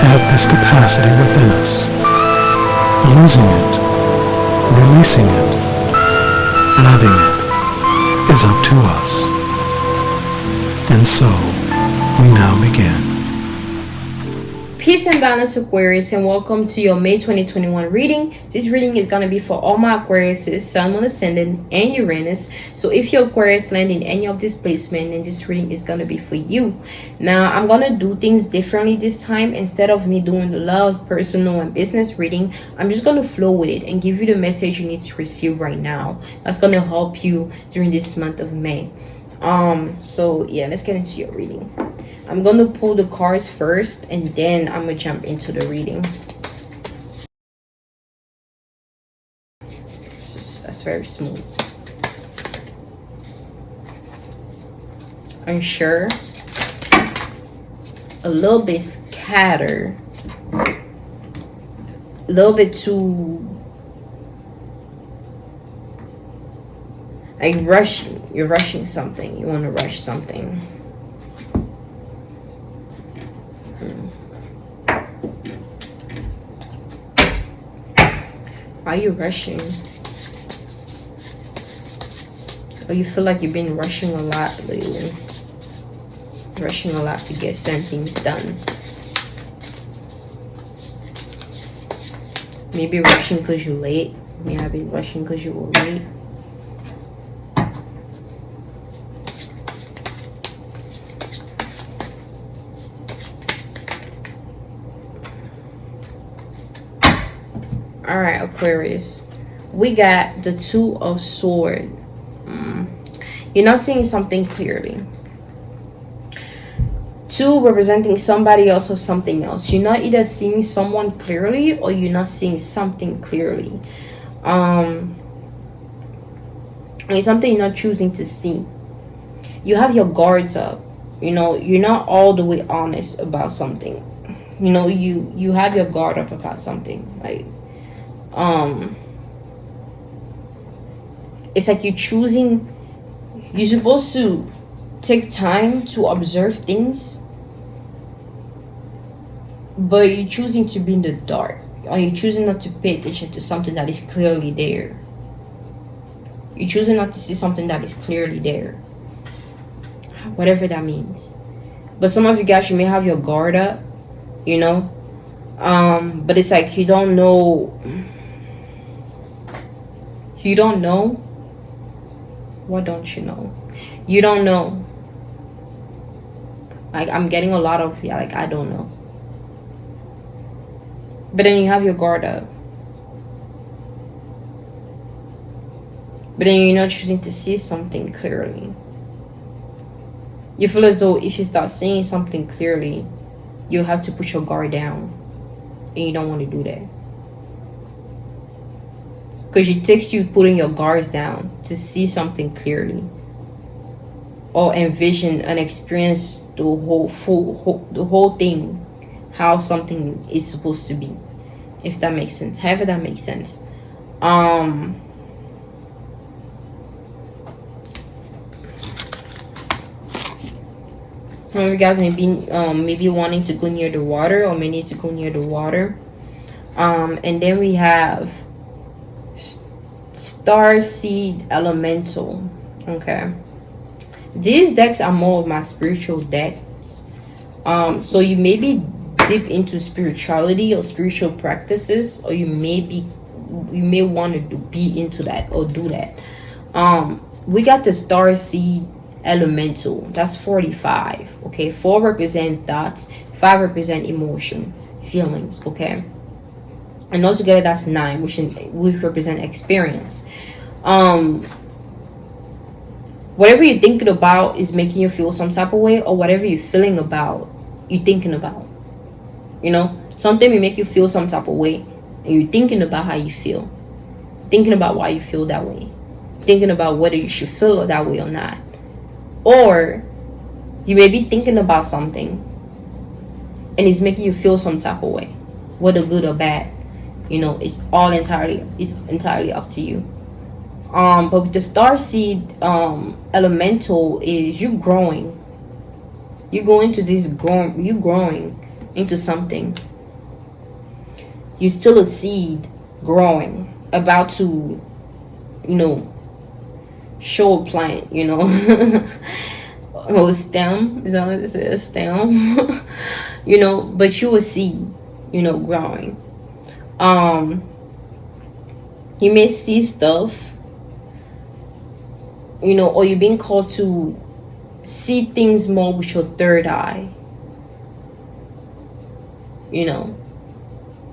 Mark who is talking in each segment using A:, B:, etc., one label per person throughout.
A: have this capacity within us. Using it, releasing it, letting it is up to us. And so, we now begin.
B: Peace and balance, Aquarius, and welcome to your May 2021 reading. This reading is going to be for all my Aquariuses, Sun, Moon, Ascendant, and Uranus. So if your Aquarius land in any of this placement, then this reading is going to be for you. Now, I'm going to do things differently this time. Instead of me doing the love, personal, and business reading, I'm just going to flow with it and give you the message you need to receive right now. That's going to help you during this month of May. So yeah, let's get into your reading. I'm going to pull the cards first, and then I'm going to jump into the reading. That's very smooth. Unsure. A little bit scattered. A little bit too... like rushing. You're rushing something. You want to rush something. Why are you rushing? Or you feel like you've been rushing a lot lately. Rushing a lot to get certain things done. Maybe rushing because you're late. Maybe I've been rushing because you were late. All right, Aquarius, we got the Two of Swords. You're not seeing something clearly. Two representing somebody else or something else. You're not either seeing someone clearly or you're not seeing something clearly. It's something you're not choosing to see. You have your guards up. You know, you're not all the way honest about something. You know, you have your guard up about something. Like, it's like you're supposed to take time to observe things, but you're choosing to be in the dark, or you're choosing not to pay attention to something that is clearly there. You're choosing not to see something that is clearly there, whatever that means. But some of you guys, you may have your guard up, you know, but it's like you don't know. You don't know. What don't you know? You don't know. Like, I'm getting a lot of, yeah, like, I don't know. But then you have your guard up. But then you're not choosing to see something clearly. You feel as though if you start seeing something clearly, you have to put your guard down. And you don't want to do that. Because it takes you putting your guards down to see something clearly. Or envision and experience the whole thing. How something is supposed to be. If that makes sense. However that makes sense. Some of you guys may be maybe wanting to go near the water, or may need to go near the water. And then we have Star Seed Elemental. Okay, these decks are more of my spiritual decks. So you may be deep into spirituality or spiritual practices, or you may want to be into that or do that. We got the Star Seed Elemental. That's 45. Okay, 4 represent thoughts, 5 represent emotion, feelings. Okay, and altogether that's 9, which represent experience. Whatever you're thinking about is making you feel some type of way, or whatever you're feeling about, you're thinking about. You know, something will make you feel some type of way, and you're thinking about how you feel, thinking about why you feel that way, thinking about whether you should feel that way or not. Or you may be thinking about something and it's making you feel some type of way, whether good or bad. You know, it's entirely up to you. But with the Star Seed Elemental, is you growing. You go into this you're growing into something. You're still a seed growing, about to, you know, show a plant, you know. Or stem, is that what it says? Stem. You know, but you a seed, you know, growing. You may see stuff, you know, or you're being called to see things more with your third eye. You know,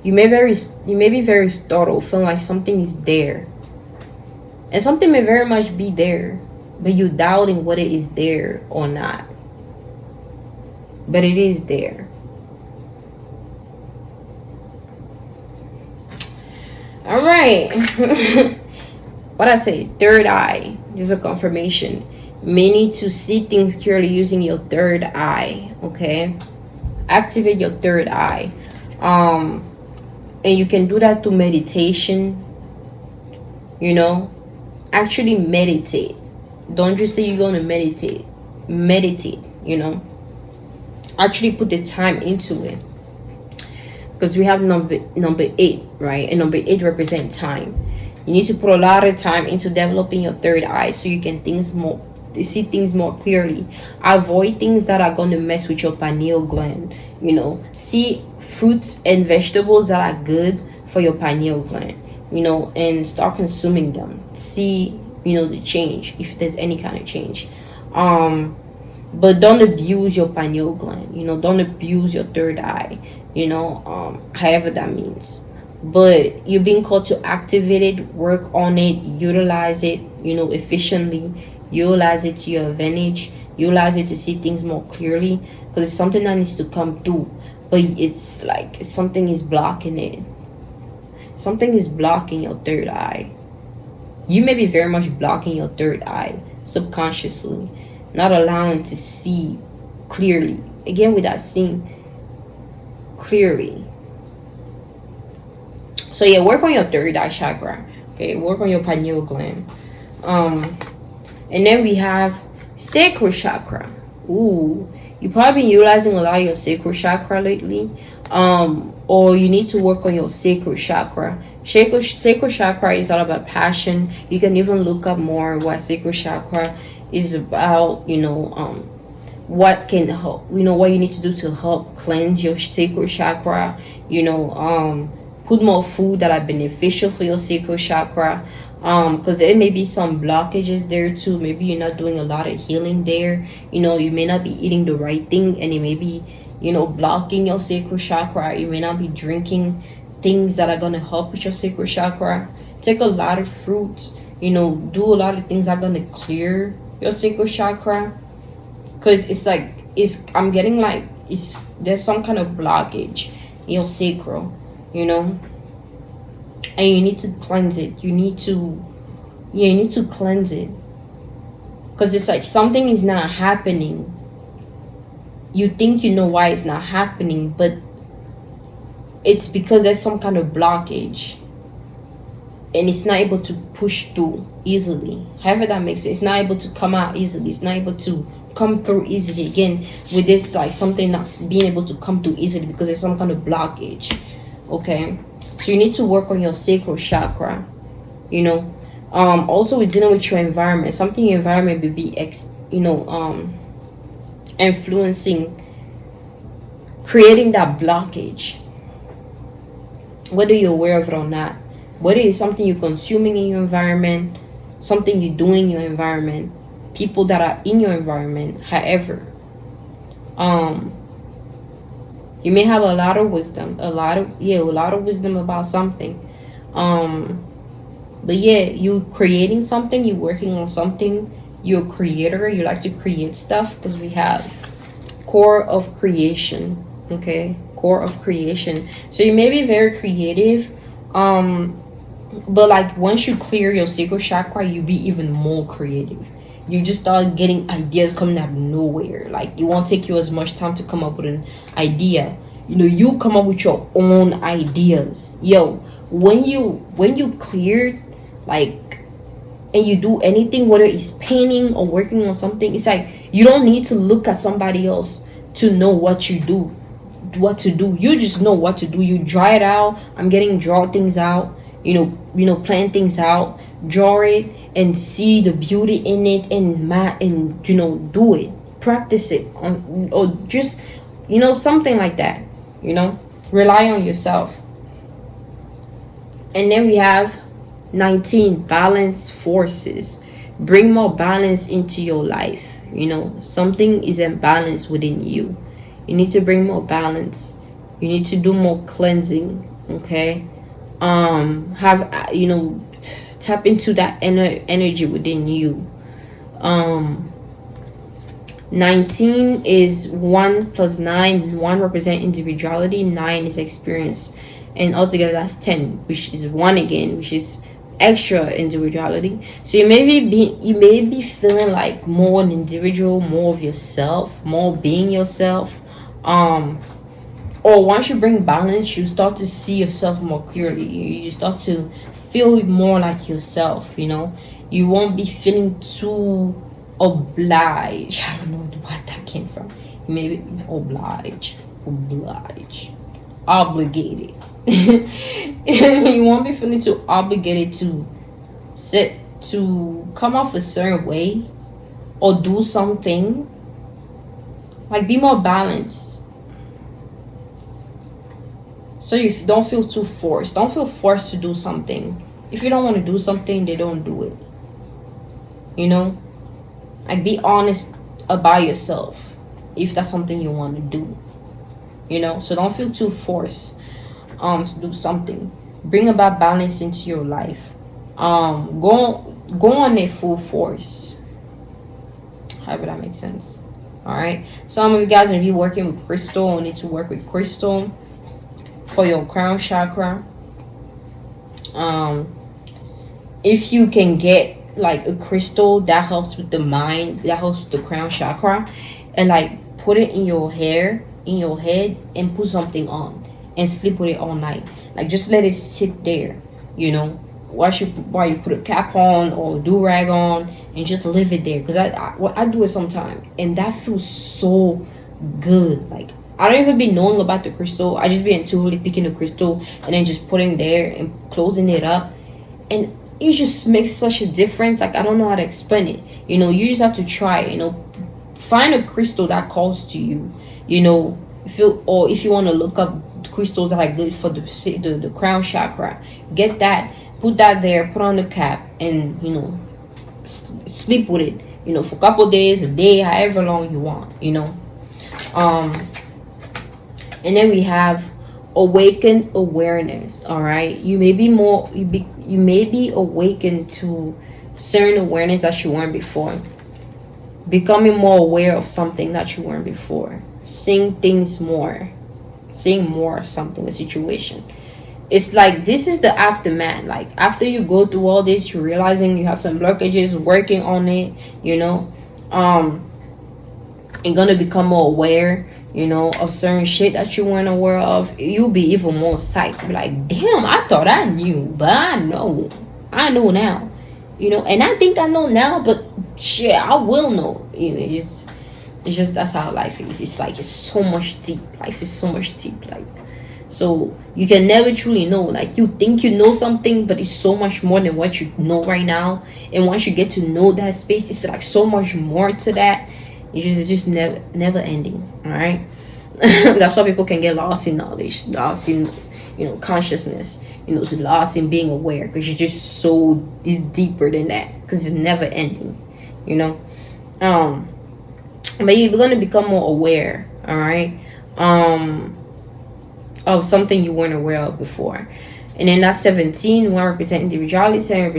B: you may be very startled, feeling like something is there, and something may very much be there, but you're doubting whether it is there or not. But it is there. All right. What I say, third eye, just a confirmation. May need to see things clearly using your third eye. Okay, activate your third eye. And you can do that through meditation. You know, actually meditate. Don't just say you're going to meditate. Meditate, you know. Actually put the time into it. Because we have number 8, right? And number 8 represents time. You need to put a lot of time into developing your third eye so you can see things more clearly. Avoid things that are going to mess with your pineal gland. You know, see fruits and vegetables that are good for your pineal gland, you know, and start consuming them. See, you know, the change, if there's any kind of change. But don't abuse your pineal gland, you know, don't abuse your third eye, you know, however that means. But you're being called to activate it, work on it, utilize it, you know, efficiently, utilize it to your advantage, utilize it to see things more clearly, because it's something that needs to come through. But it's like something is blocking it. Something is blocking your third eye. You may be very much blocking your third eye subconsciously, not allowing to see clearly. Again, without seeing clearly. So yeah, work on your third eye chakra. Okay, work on your pineal gland. And then we have sacral chakra. Ooh, you've probably been utilizing a lot of your sacral chakra lately. Or you need to work on your sacral chakra. Sacral chakra is all about passion. You can even look up more what sacral chakra is about, you know, what can help, you know, what you need to do to help cleanse your sacral chakra, you know, put more food that are beneficial for your sacral chakra, because there may be some blockages there too. Maybe you're not doing a lot of healing there, you know, you may not be eating the right thing, and it may be, you know, blocking your sacral chakra. You may not be drinking things that are going to help with your sacral chakra. Take a lot of fruits, you know, do a lot of things that are going to clear your sacral chakra, because it's like, I'm getting like there's some kind of blockage in your sacral, you know, and you need to cleanse it. You need to cleanse it, because it's like something is not happening. You think you know why it's not happening, but it's because there's some kind of blockage and it's not able to push through easily. However that makes it, it's not able to come out easily. It's not able to come through easily. Again, with this, like something not being able to come through easily because there's some kind of blockage. Okay, so you need to work on your sacral chakra, you know. Also, we're dealing with your environment. Something in your environment will be influencing, creating that blockage, whether you're aware of it or not. Whether it's something you're consuming in your environment, something you do in your environment, people that are in your environment. However, you may have a lot of wisdom, a lot of wisdom about something. But yeah, you creating something, you working on something, you're a creator, you like to create stuff, because we have core of creation. Okay, core of creation. So you may be very creative, but like once you clear your sacral chakra, you be even more creative. You just start getting ideas coming out of nowhere. Like it won't take you as much time to come up with an idea. You know, you come up with your own ideas. Yo, when you cleared, like, and you do anything, whether it's painting or working on something, it's like you don't need to look at somebody else to know what you do. what to do. You just know what to do. You draw it out. I'm getting draw things out, plan things out, draw it, and see the beauty in it, and do it, practice it on, or just something like that. Rely on yourself. And then we have 19, balance forces. Bring more balance into your life. Something is imbalanced within you. You need to bring more balance. You need to do more cleansing. Okay. Tap into that energy within you. 19 is 1 plus 9. 1 represent individuality, 9 is experience, and altogether that's 10, which is 1 again, which is extra individuality. So you may be feeling like more an individual, more of yourself, more being yourself. Or once you bring balance, you start to see yourself more clearly. You start to feel more like yourself. You won't be feeling too obliged. I don't know what that came from. Maybe obligated. You won't be feeling too obligated to come off a certain way or do something. Like, be more balanced, so you don't feel too forced. Don't feel forced to do something. If you don't want to do something, they don't do it. Like, be honest about yourself if that's something you want to do. So don't feel too forced to do something. Bring about balance into your life. Go on a full force. However that makes sense. Alright. Some of you guys, if you're working with crystal, need to work with crystal for your crown chakra. If you can get like a crystal that helps with the mind, that helps with the crown chakra, and like put it in your hair, in your head, and put something on and sleep with it all night. Like, just let it sit there, while you put a cap on or do rag on, and just leave it there. Because I do it sometimes, and that feels so good. Like, I don't even be knowing about the crystal. I just be intuitively picking the crystal and then just putting there and closing it up, and it just makes such a difference. Like, I don't know how to explain it. You just have to try. Find a crystal that calls to you. If you want to look up crystals that are good for the crown chakra, get that, put that there, put on the cap, and sleep with it. For a couple days, a day, however long you want. And then we have awakened awareness. All right, you may be awakened to certain awareness that you weren't before. Becoming more aware of something that you weren't before. Seeing things more. Seeing more of something, a situation. It's like, this is the aftermath. Like, after you go through all this, you're realizing you have some blockages, working on it, and gonna become more aware, of certain shit that you weren't aware of. You'll be even more psyched. Be like, damn, I thought I knew, but I know now, and I think I know now, but shit, I will know. It's just, that's how life is. It's like, it's so much deep. Life is so much deep. Like, so you can never truly know. Like, you think you know something, but it's so much more than what you know right now. And once you get to know that space, it's like so much more to that. It's just never ending. All right. That's why people can get lost in knowledge, lost in consciousness, lost in being aware, because you're just it's deeper than that, because it's never ending. But you're going to become more aware, all right, of something you weren't aware of before. And then that's 17. 1 represent individuality, 7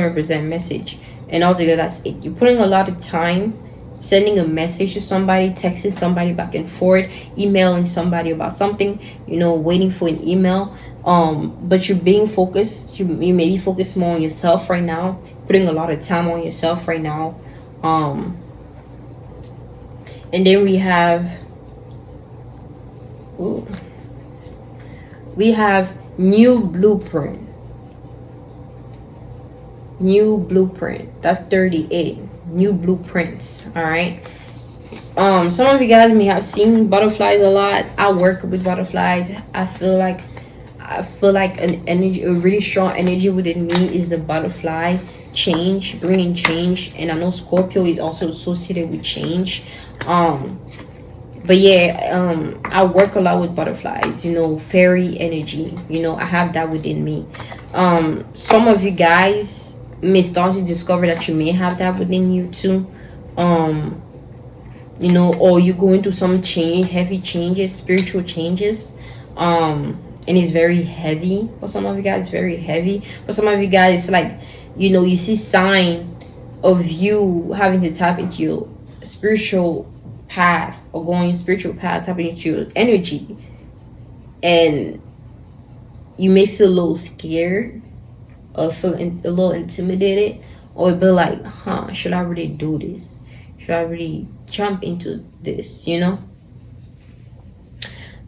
B: represent message, and altogether that's 8. You're putting a lot of time sending a message to somebody, texting somebody back and forth, emailing somebody about something, waiting for an email, but you're being focused. You may be focused more on yourself right now, putting a lot of time on yourself right now. And then we have new blueprint. That's 38. New blueprints. All right. Some of you guys may have seen butterflies a lot. I work with butterflies. I feel like an energy, a really strong energy within me is the butterfly change, bringing change. And I know Scorpio is also associated with change. But yeah, I work a lot with butterflies, fairy energy. I have that within me. Some of you guys may start to discover that you may have that within you too. Or you're going through some change, heavy changes, spiritual changes. And it's very heavy for some of you guys, very heavy. For some of you guys, it's like, you see sign of you having to tap into your spiritual path, or going spiritual path, tapping into your energy. And you may feel a little scared, or feel a little intimidated, or be like, should I really do this? Should I really jump into this,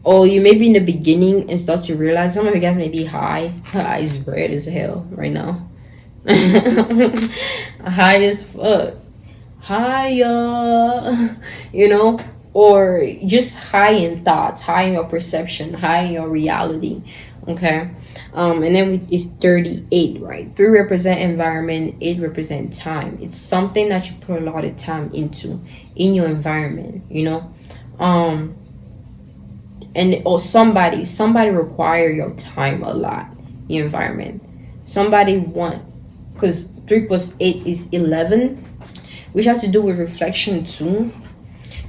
B: Or you may be in the beginning and start to realize, some of you guys may be high. High is red as hell right now. High as fuck. Higher. Or just high in thoughts, high in your perception, high in your reality. Okay. And then it's 38, right? 3 represent environment, 8 represent time. It's something that you put a lot of time into in your environment, or somebody require your time a lot, your environment. Somebody because 3 plus 8 is 11, which has to do with reflection too.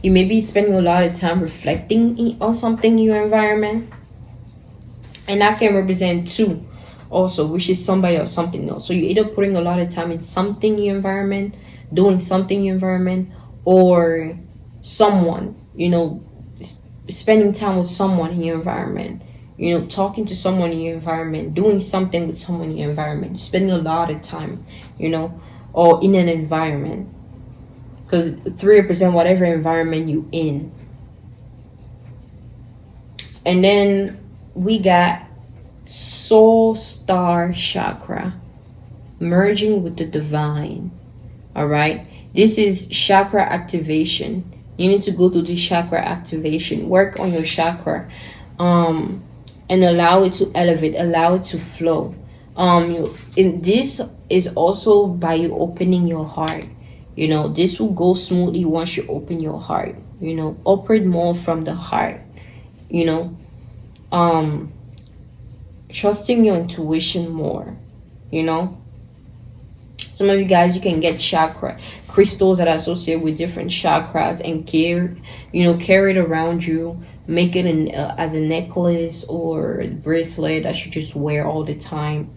B: You may be spending a lot of time reflecting on something in your environment, and that can represent 2 also, which is somebody or something else. So you're either putting a lot of time in something in your environment, doing something in your environment, or someone, spending time with someone in your environment, talking to someone in your environment, doing something with someone in your environment, spending a lot of time, or in an environment. Because 3 represent whatever environment you in. And then we got soul star chakra, merging with the divine. All right, this is chakra activation. You need to go through this chakra activation, work on your chakra, and allow it to elevate, allow it to flow. This is also by you opening your heart. This will go smoothly once you open your heart. Operate more from the heart. Trusting your intuition more. Some of you guys, you can get chakra crystals that are associated with different chakras and carry it around you. Make it as a necklace or a bracelet that you just wear all the time,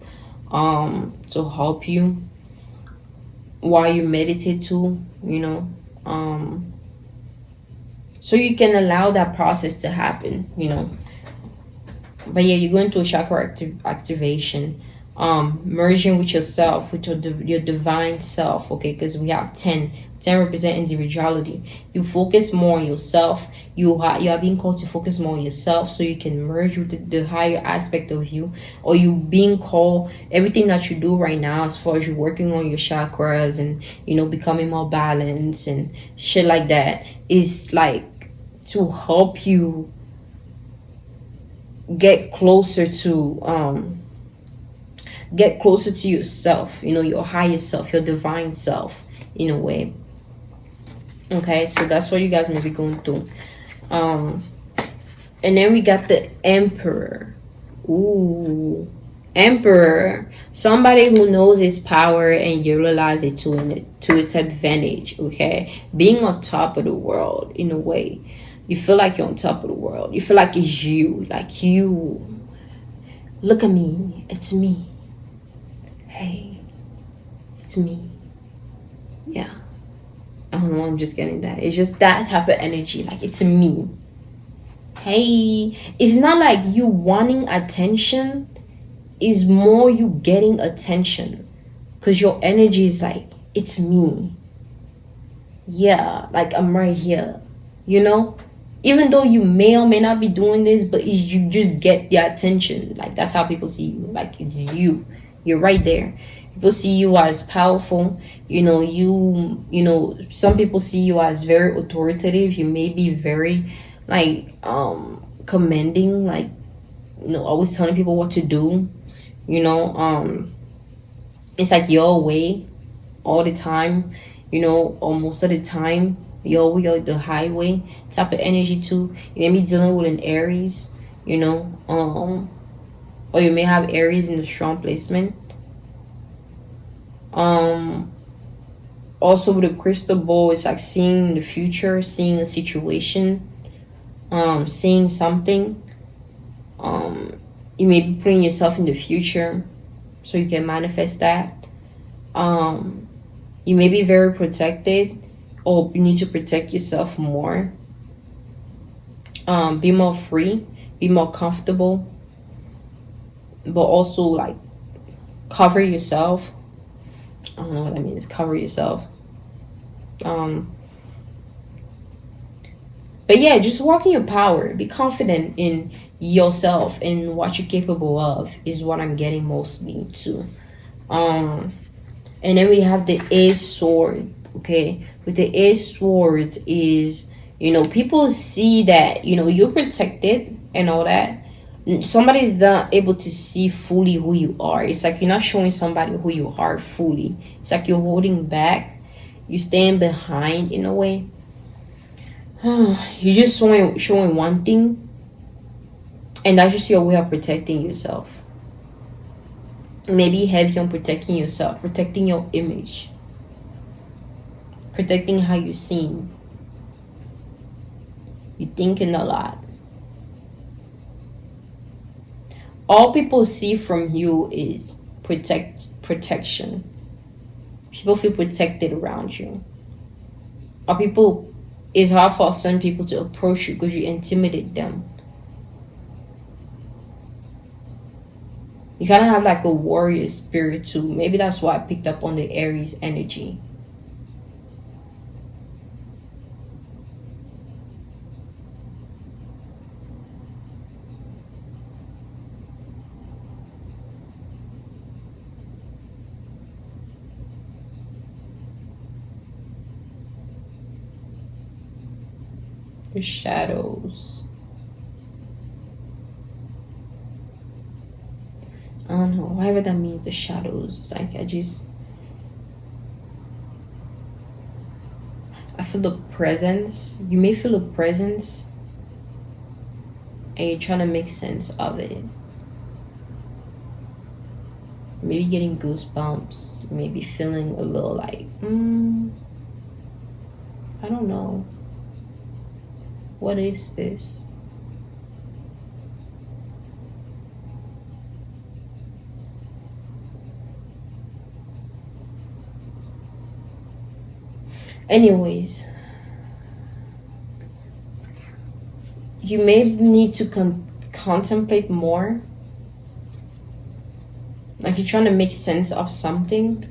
B: to help you while you meditate too. So you can allow that process to happen. But yeah, you're going through a chakra activation. Merging with yourself, with your divine self, okay? Because we have 10 represent individuality. You focus more on yourself. You are being called to focus more on yourself, so you can merge with the higher aspect of you. Or you being called, everything that you do right now, as far as you're working on your chakras and becoming more balanced and shit like that, is like to help you get closer to yourself, your higher self, your divine self, in a way. Okay, so that's what you guys may be going through. And then we got the Emperor. Ooh, Emperor, somebody who knows his power and utilize it to its advantage. Okay, being on top of the world, in a way. You feel like you're on top of the world. You feel like it's you, look at me, it's me. Hey, it's me. Yeah, I don't know, I'm just getting that. It's just that type of energy, like it's me. Hey, it's not like you wanting attention, it's more you getting attention, because your energy is like, it's me. Yeah, like I'm right here, even though you may or may not be doing this, but you just get the attention. Like that's how people see you, like it's you. You're right there. People see you as powerful. Some people see you as very authoritative. You may be very like commanding, like always telling people what to do. It's like your way all the time, or most of the time. Your way or the highway type of energy too. You may be dealing with an Aries, or you may have Aries in the strong placement. Also with a crystal ball, it's like seeing the future, seeing a situation, seeing something. You may be putting yourself in the future so you can manifest that. You may be very protected, or you need to protect yourself more. Be more free, be more comfortable, but also like cover yourself. I don't know what that means, cover yourself. But yeah, just walk in your power. Be confident in yourself and what you're capable of is what I'm getting mostly to. And then we have the Ace Sword. Okay, with the Ace Swords is, people see that, you're protected and all that. Somebody's not able to see fully who you are. It's like you're not showing somebody who you are fully. It's like you're holding back. You're staying behind in a way. You're just showing one thing, and that's just your way of protecting yourself. Maybe heavy on protecting yourself, protecting your image, protecting how you're seen. You're thinking a lot. All people see from you is protection. People feel protected around you. It's hard for some people to approach you because you intimidate them. You kind of have like a warrior spirit too. Maybe that's why I picked up on the Aries energy. The shadows. I don't know, whatever that means, the shadows. Like I feel the presence. You may feel a presence and you're trying to make sense of it. Maybe getting goosebumps, maybe feeling a little like, I don't know. What is this? Anyways, you may need to contemplate more. Like you're trying to make sense of something.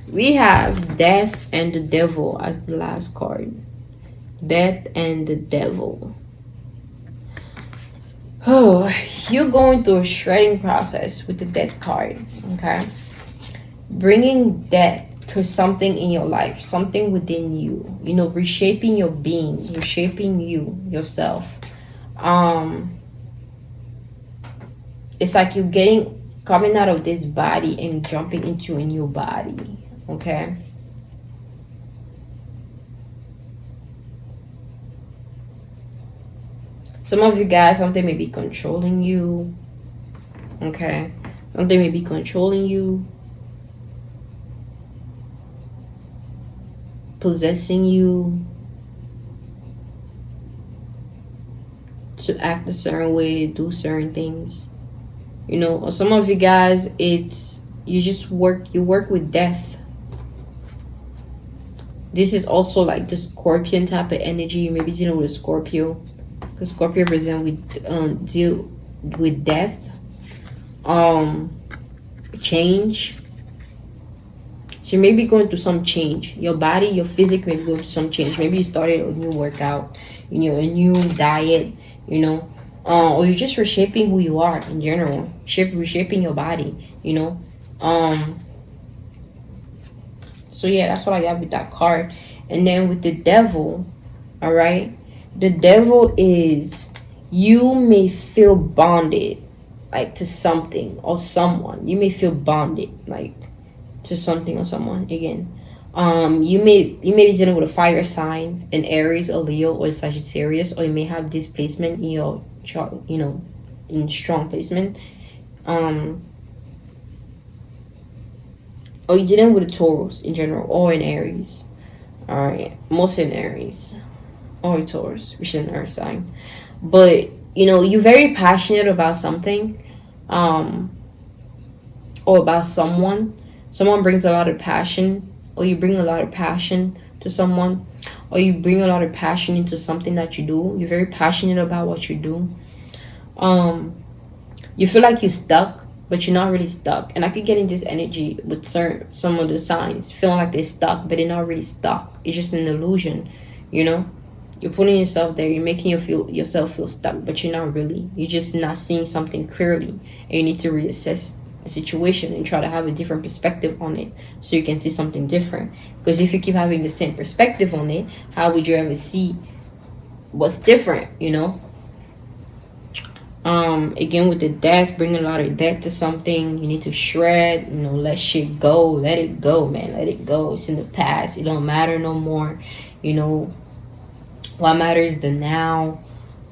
B: We have Death and the Devil as the last card. Death and the Devil. Oh, you're going through a shredding process with the Death card, okay? Bringing death to something in your life, something within you, reshaping your being, reshaping yourself. It's like you're coming out of this body and jumping into a new body, okay? Some of you guys, something may be controlling you, okay? Something may be controlling you, possessing you to act a certain way, do certain things. Or some of you guys, you work with death. This is also like the Scorpion type of energy. You may be dealing with a Scorpio, because Scorpio deal with death, change. So you may be going through some change. Your body, your physique may be going through some change. Maybe you started a new workout, a new diet, or you're just reshaping who you are in general, reshaping your body, you know. So yeah, that's what I got with that card. And then with the devil, all right, the devil is, you may feel bonded like to something or someone. You may feel bonded like to something or someone. Again, you may be dealing with a fire sign, an Aries, a Leo, or a Sagittarius, or you may have displacement in your chart, you know, in strong placement. Or you're dealing with a Taurus in general, or an Aries. All right, mostly an Aries or a Taurus, which is an earth sign. But you know, you're very passionate about something, or about someone. Someone brings a lot of passion, or you bring a lot of passion to someone, or you bring a lot of passion into something that you do. You're very passionate about what you do. You feel like you're stuck, but you're not really stuck. And I could get in this energy with some of the signs, feeling like they're stuck, but they're not really stuck. It's just an illusion, you know. You're putting yourself there. You're making yourself feel stuck, but you're not really. You're just not seeing something clearly, and you need to reassess the situation and try to have a different perspective on it, so you can see something different. Because if you keep having the same perspective on it, how would you ever see what's different, you know? Again, with the death, bring a lot of death to something. You need to shred, you know, let shit go. Let it go, man. Let it go. It's in the past. It don't matter no more. You know, what matters is the now.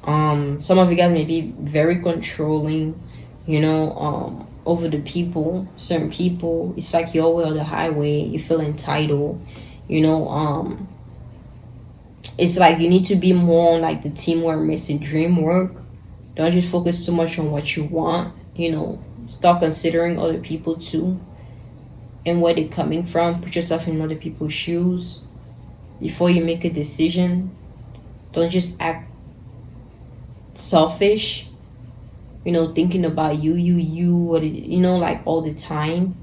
B: Some of you guys may be very controlling, you know, over the people, certain people. It's like you're always on the highway. You feel entitled, you know. It's like you need to be more on like the teamwork makes the dream work. Don't just focus too much on what you want, you know. Start considering other people too and where they're coming from. Put yourself in other people's shoes before you make a decision. Don't just act selfish, you know, thinking about you, you know, like all the time.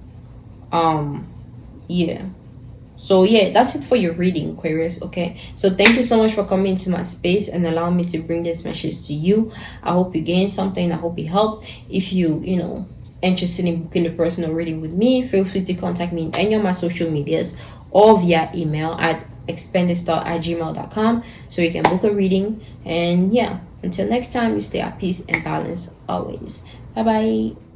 B: Yeah. So yeah, that's it for your reading, Aquarius. Okay, so thank you so much for coming into my space and allowing me to bring this message to you. I hope you gained something. I hope it helped. If you know, interested in booking a personal reading with me, feel free to contact me in any of my social medias or via email at expandedstyle@gmail.com, so you can book a reading. And yeah, until next time, you stay at peace and balance always. Bye bye.